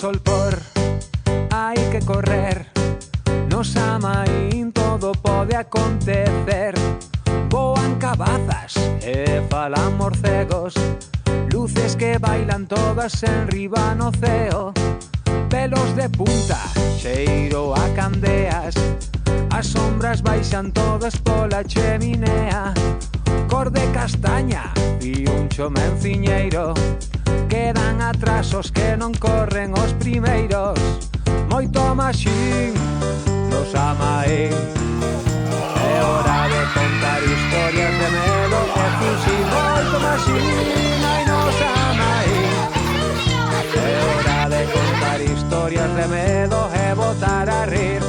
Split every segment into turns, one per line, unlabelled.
solpor, hai que correr. Nos amaín todo pode acontecer. Voan cabazas e falan morcegos, luces que bailan todas en riba no ceo. Pelos de punta, cheiro a candeas, as sombras baixan todas pola cheminea. Cor de castaña e un chomenciñeiro, quedan atrás os que non corren os primeiros. Moito maxín nos amaín, é hora de contar historias de medo e fuxir. Moito maxín, ai nos amaín, é hora de contar historias de medo e botar a rir.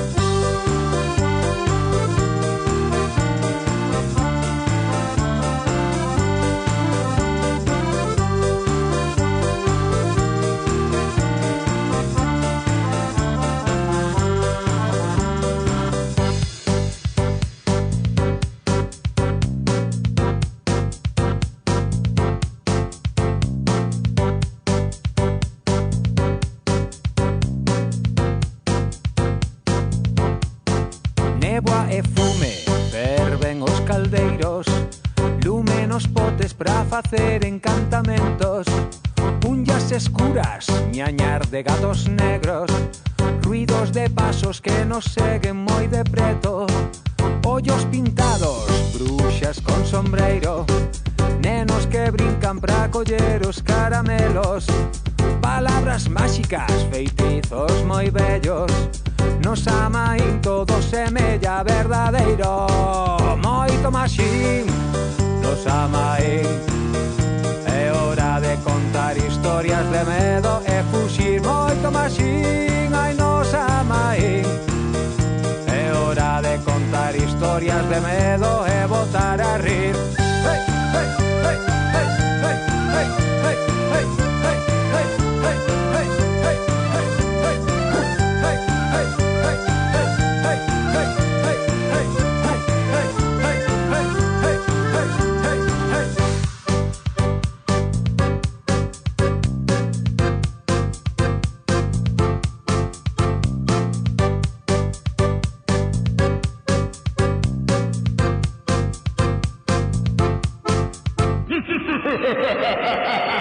Neboa e fume, ferven os caldeiros, lume nos potes pra facer encantamentos. Punllas escuras, ñañar de gatos negros, ruidos de pasos que nos seguen moi de preto. Ollos pintados, bruxas con sombreiro, nenos que brincan pra coller os caramelos. Palabras máxicas, feitizos moi bellos, nos amaín todo semella verdadeiro. Moito maxín nos amaín, é hora de contar historias de medo e fuxir. Moito maxín, ai nos amaín, é hora de contar historias de medo e botar a rir. Hey, hey, hey, hey, hey, hey, hey, hey, hey, hey, hey, hey, hey, hey, hey, hey, hey,
Ha ha ha ha!